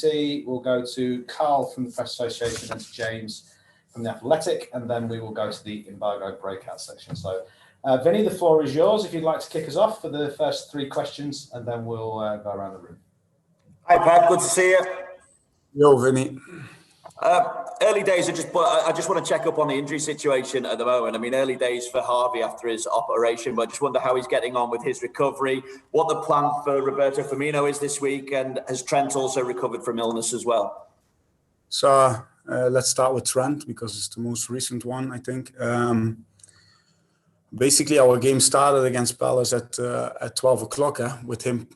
We'll go to Carl from the Press Association and to James from the Athletic, and then we will go to the embargo breakout section. So, Vinny, the floor is yours if you'd like to kick us off for the first 3 questions, and then we'll go around the room. Hi, Pep. Good to see you. Yo, Vinny. Early days, I just want to check up on the injury situation at the moment. I mean, early days for Harvey after his operation, but I just wonder how he's getting on with his recovery, what the plan for Roberto Firmino is this week, and has Trent also recovered from illness as well? So let's start with Trent because it's the most recent one, I think. Basically, our game started against Palace at 12 o'clock with him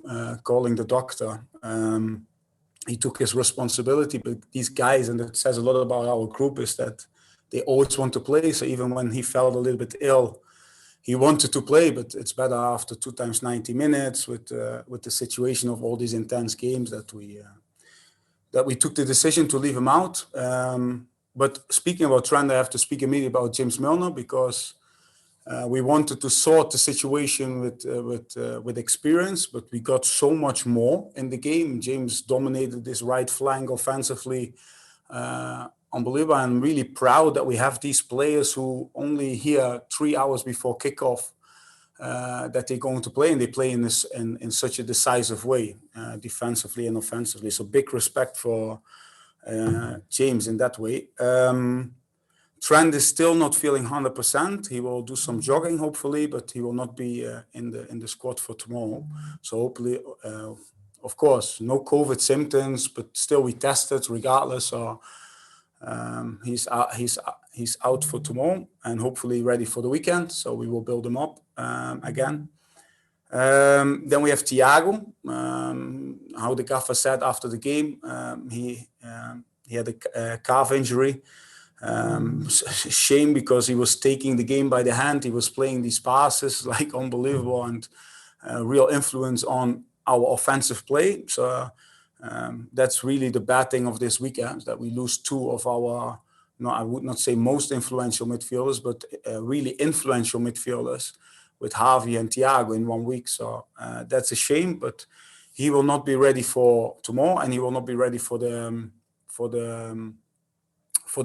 calling the doctor. He took his responsibility, but these guys, and it says a lot about our group, is that they always want to play. So even when he felt a little bit ill, he wanted to play, but it's better after 2 times 90 minutes with the situation of all these intense games that we took the decision to leave him out. But speaking about Trent, I have to speak immediately about James Milner because we wanted to sort the situation with experience, but we got so much more in the game. James dominated this right flank offensively, unbelievable. I'm really proud that we have these players who only hear 3 hours before kickoff that they're going to play, and they play in such a decisive way, defensively and offensively. So big respect for James in that way. Trent is still not feeling 100%. He will do some jogging, hopefully, but he will not be in the squad for tomorrow. So hopefully, of course, no COVID symptoms, but still we tested regardless. So he's out for tomorrow and hopefully ready for the weekend. So we will build him up again. Then we have Thiago. How the gaffer said after the game, he had a calf injury. Shame because he was taking the game by the hand. He was playing these passes like unbelievable and real influence on our offensive play. So that's really the bad thing of this weekend, that we lose 2 of our, I would not say most influential midfielders, but really influential midfielders with Harvey and Thiago in 1 week. So that's a shame, but he will not be ready for tomorrow, and he will not be ready for the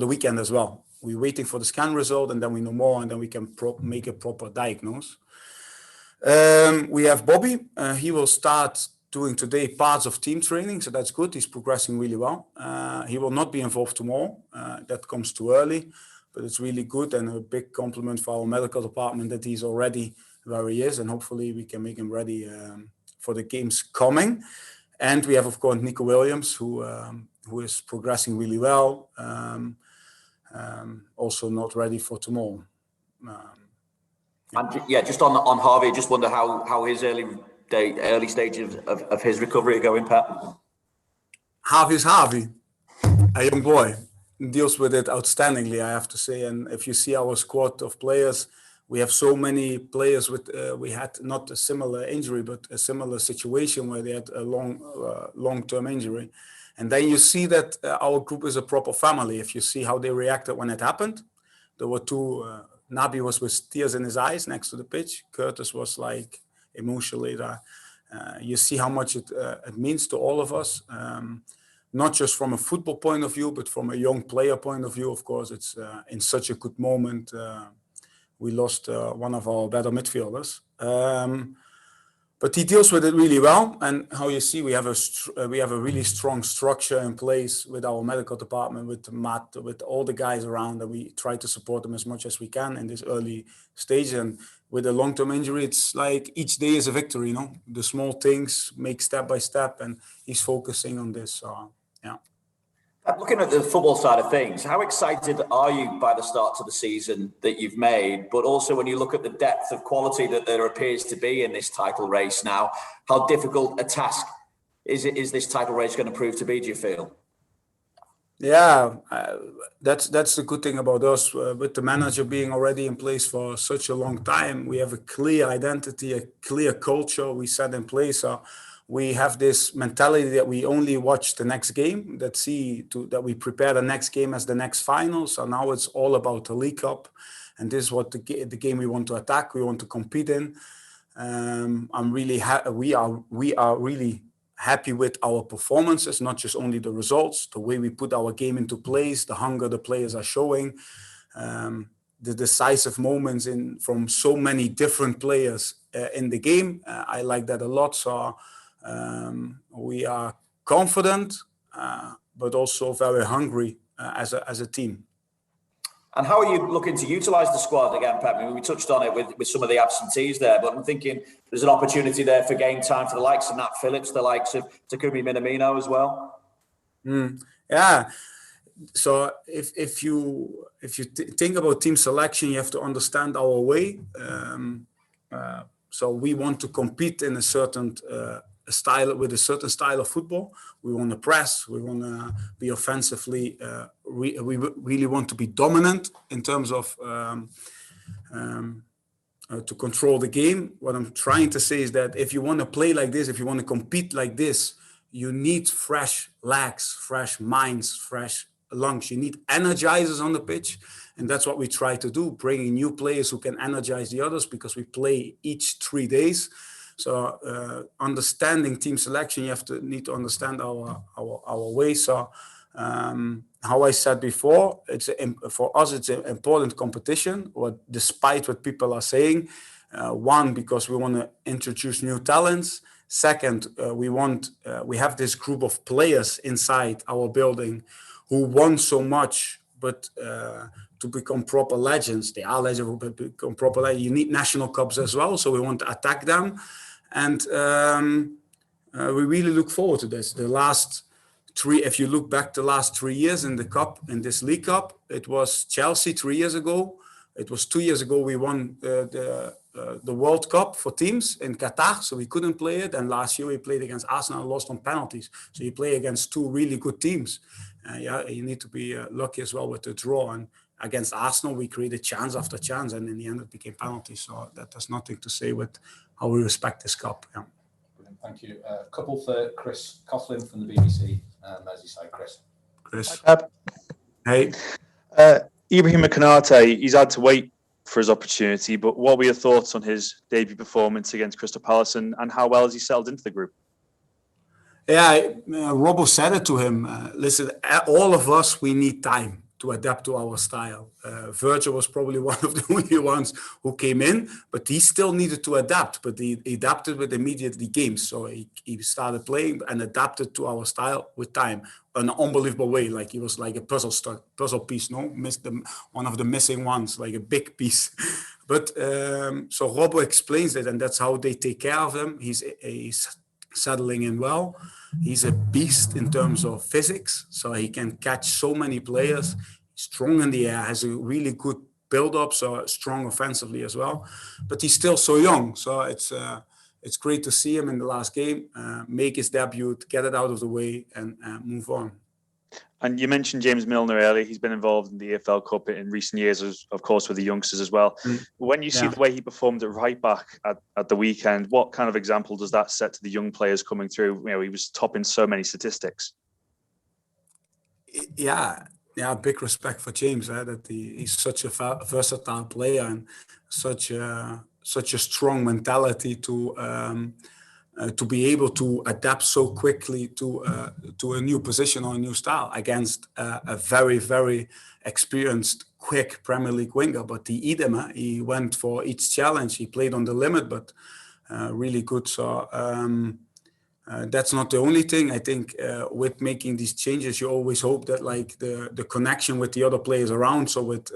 weekend as well. We're waiting for the scan result, and then we know more, and then we can make a proper diagnosis. We have Bobby. He will start doing today parts of team training, so that's good. He's progressing really well. He will not be involved tomorrow. That comes too early, but it's really good and a big compliment for our medical department that he's already where he is, and hopefully we can make him ready for the games coming. And we have, of course, Neco Williams, who is progressing really well. Also not ready for tomorrow. And just on Harvey, just wonder how his early stages of his recovery are going, Pat. Harvey's Harvey, a young boy, deals with it outstandingly, I have to say. And if you see our squad of players, we have so many players with. We had not a similar injury, but a similar situation where they had a long-term injury. And then you see that our group is a proper family. If you see how they reacted when it happened, there were 2. Nabi was with tears in his eyes next to the pitch. Curtis was like emotionally. You see how much it means to all of us, not just from a football point of view, but from a young player point of view. Of course, it's in such a good moment. We lost one of our better midfielders. But he deals with it really well, and how you see we have a really strong structure in place with our medical department, with Matt, with all the guys around, and we try to support them as much as we can in this early stage. And with a long-term injury, it's like each day is a victory. The small things make step by step, and he's focusing on this. So yeah. Looking at the football side of things, how excited are you by the start to the season that you've made? But also when you look at the depth of quality that there appears to be in this title race now, how difficult a task is this title race going to prove to be, do you feel? Yeah, that's the good thing about us. With the manager being already in place for such a long time, we have a clear identity, a clear culture we set in place. We have this mentality that we only watch the next game, that we prepare the next game as the next final. So now it's all about the League Cup, and this is what the game we want to attack, we want to compete in. I'm really we are really happy with our performances, not just only the results, the way we put our game into place, the hunger the players are showing, the decisive moments from so many different players in the game. I like that a lot. So we are confident, but also very hungry as a team. And how are you looking to utilise the squad again, Pep? I mean, we touched on it with some of the absentees there, but I'm thinking there's an opportunity there for game time for the likes of Nat Phillips, the likes of Kirkby Minamino as well. Yeah. So if you think about team selection, you have to understand our way. So we want to compete in a certain style, with a certain style of football. We want to press. We want to be offensively. We really want to be dominant in terms of to control the game. What I'm trying to say is that if you want to play like this, if you want to compete like this, you need fresh legs, fresh minds, fresh lungs. You need energizers on the pitch, and that's what we try to do, bringing new players who can energize the others, because we play each 3 days. So understanding team selection, you need to understand our way. So how I said before, for us it's an important competition. Despite what people are saying, one, because we want to introduce new talents. Second, we have this group of players inside our building who won so much, but to become proper legends, they are legends, but become proper legends. You need national cups as well, so we want to attack them, and we really look forward to this. If you look back the last 3 years in the cup, in this League Cup, it was Chelsea 3 years ago. It was 2 years ago we won the World Cup for teams in Qatar, so we couldn't play it. And last year we played against Arsenal and lost on penalties. So you play against two really good teams. You need to be lucky as well with the draw. And against Arsenal, we created chance after chance, and in the end it became penalties. So that has nothing to say with how we respect this cup. Yeah. Brilliant, thank you. Couple for Chris Coughlin from the BBC. Merseyside, Chris. Hi, hey. Ibrahima Konate, he's had to wait for his opportunity, but what were your thoughts on his debut performance against Crystal Palace, and how well has he settled into the group? Yeah, Robbo said it to him. Listen, all of us, we need time to adapt to our style. Virgil was probably one of the only ones who came in, but he still needed to adapt. But he adapted with immediately games. So he started playing and adapted to our style with time. An unbelievable way, like he was like a puzzle piece, missed one of the missing ones, like a big piece. But so Robbo explains it, and that's how they take care of him. He's settling in well. He's a beast in terms of physics, so he can catch so many players. He's strong in the air, has a really good build-up, so strong offensively as well. But he's still so young, so it's great to see him in the last game, make his debut, get it out of the way, and move on. And you mentioned James Milner earlier. He's been involved in the EFL Cup in recent years, of course, with the youngsters as well. When you see the way he performed at right back at the weekend, what kind of example does that set to the young players coming through? You know, he was topping so many statistics. Yeah, big respect for James. That he's such a versatile player and such a strong mentality to be able to adapt so quickly to a new position or a new style against a very, very experienced, quick Premier League winger. But he eat him. He went for each challenge. He played on the limit, but really good. So that's not the only thing. I think with making these changes, you always hope that like the connection with the other players around. So with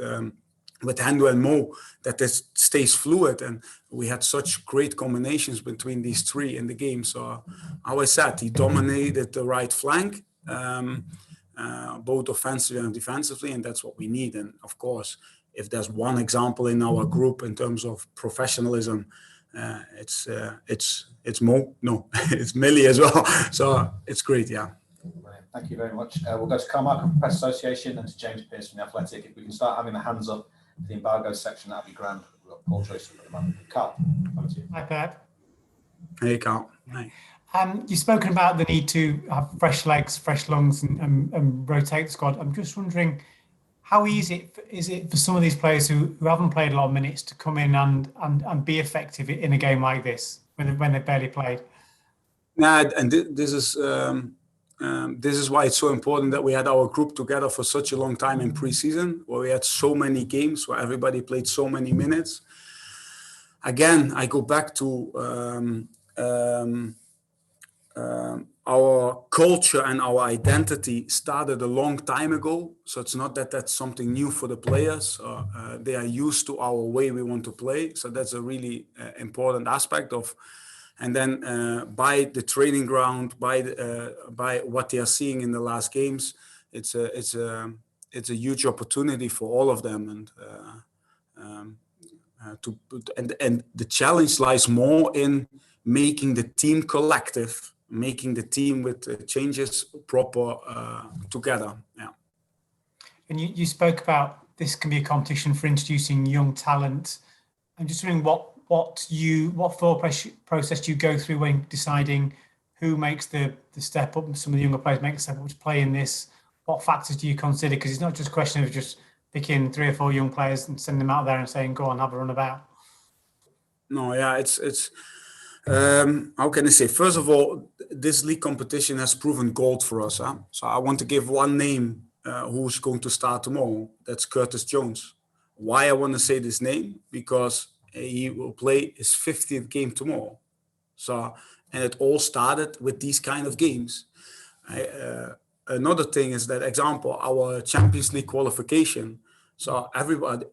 Hendo and Mo, that this stays fluid, and we had such great combinations between these three in the game. So how I said, he dominated the right flank, both offensively and defensively, and that's what we need. And of course, if there's one example in our group in terms of professionalism, it's Mo. No, it's Millie as well. So it's great, yeah. Brilliant. Thank you very much. We'll go to Carmarthen Press Association and to James Pearce from The Athletic. If we can start having the hands up for the embargo section, that'd be grand. We've got Paul Joyce at the moment. Carl, over to you. Hi, Pep. Hey, Carl. Hi. You've spoken about the need to have fresh legs, fresh lungs, and rotate the squad. I'm just wondering, how easy is it for some of these players who haven't played a lot of minutes to come in and be effective in a game like this when they've barely played? And this is why it's so important that we had our group together for such a long time in pre-season, where we had so many games, where everybody played so many minutes. Again, I go back to our culture and our identity started a long time ago. So it's not that that's something new for the players. They are used to our way we want to play. So that's a really important aspect of. And then by the training ground, by what they are seeing in the last games, it's a huge opportunity for all of them. And the challenge lies more in making the team collective, making the team with changes proper together. Yeah. And you spoke about this can be a competition for introducing young talent. I'm just wondering what thought process do you go through when deciding who makes the step up? Some of the younger players make the step up to play in this. What factors do you consider? Because it's not just a question of just picking 3 or 4 young players and sending them out there and saying, go on, have a run about. No, yeah, it's how can I say? First of all, this league competition has proven gold for us. Huh? So I want to give one name who's going to start tomorrow. That's Curtis Jones. Why I want to say this name? Because he will play his 50th game tomorrow. So, and it all started with these kind of games. Another thing is that example, our Champions League qualification. So everybody,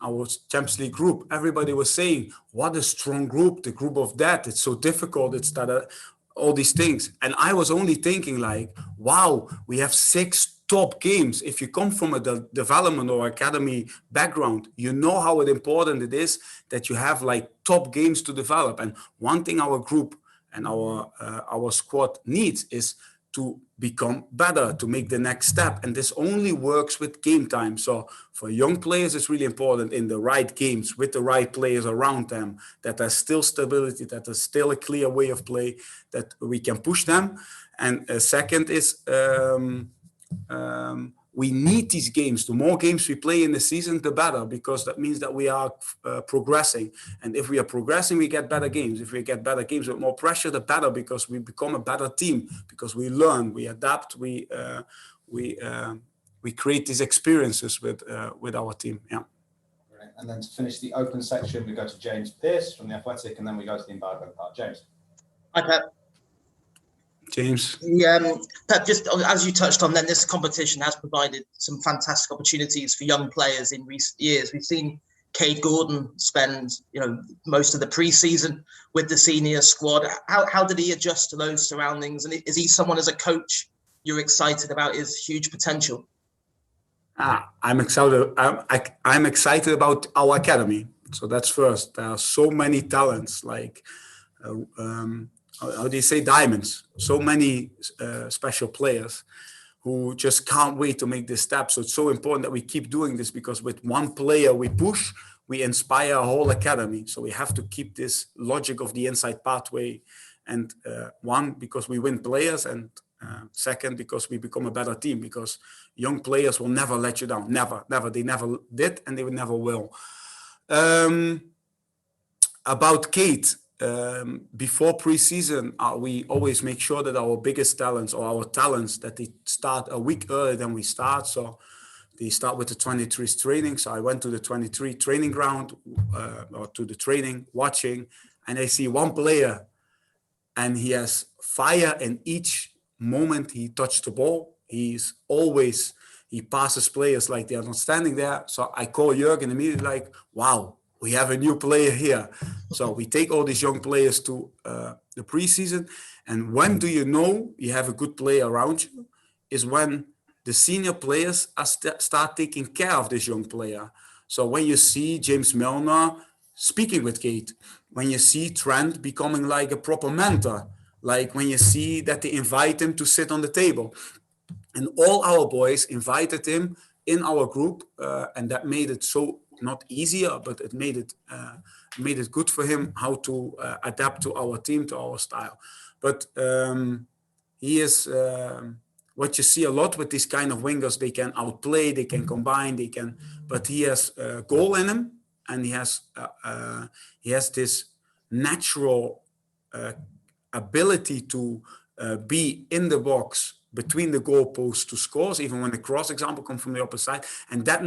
our Champions League group, everybody was saying, what a strong group, the group of that, it's so difficult, it's that, all these things. And I was only thinking like, wow, we have 6 top games. If you come from a development or academy background, you know how important it is that you have like top games to develop. And one thing our group and our squad needs is to become better, to make the next step. And this only works with game time. So for young players, it's really important in the right games with the right players around them, that there's still stability, that there's still a clear way of play, that we can push them. And second is we need these games. The more games we play in the season, the better, because that means that we are progressing. And if we are progressing, we get better games. If we get better games with more pressure, the better, because we become a better team, because we learn, we adapt, we create these experiences with our team. Yeah. Brilliant. And then to finish the open section, we go to James Pearce from The Athletic, and then we go to the embargo part. James. Hi, Pep. James. Pep, just as you touched on, then this competition has provided some fantastic opportunities for young players in recent years. We've seen Kaide Gordon spend, most of the pre-season with the senior squad. How did he adjust to those surroundings? And is he someone as a coach you're excited about his huge potential? I'm excited. I'm excited about our academy. So that's first. There are so many talents, like. How do you say, diamonds? So many special players who just can't wait to make this step. So it's so important that we keep doing this, because with one player we push, we inspire a whole academy. So we have to keep this logic of the inside pathway. And one, because we win players, and second, because we become a better team, because young players will never let you down. Never. They never did, and they never will. About Kaide. Before pre-season, we always make sure that our biggest talents, or our talents, that they start a week earlier than we start. So they start with the 23s training. So I went to the 23 training ground, or to the training, watching, and I see one player, and he has fire in each moment he touched the ball. He passes players like they are not standing there. So I call Jurgen immediately, like, wow, we have a new player here. So we take all these young players to the preseason. And when do you know you have a good player around you? Is when the senior players start taking care of this young player. So when you see James Milner speaking with Kaide, when you see Trent becoming like a proper mentor, like when you see that they invite him to sit on the table. And all our boys invited him in our group, and that made it so not easier, but it made it good for him how to adapt to our team, to our style. But he is what you see a lot with these kind of wingers. They can outplay, they can combine, but he has a goal in him, and he has this natural ability to be in the box between the goalposts to scores, even when the cross example comes from the opposite side, and that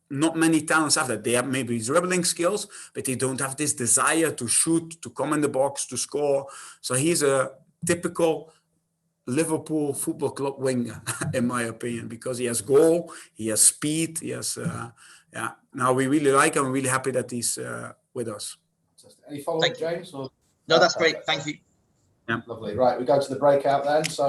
not many talents have that. They have maybe dribbling skills, but they don't have this desire to shoot, to come in the box, to score. So he's a typical Liverpool Football Club winger, in my opinion, because he has goal, he has speed, he has. Now we really like him. I'm really happy that he's with us. Any follow-up, James? No, that's great. Thank you. Yeah. Lovely. Right, we go to the breakout then. So.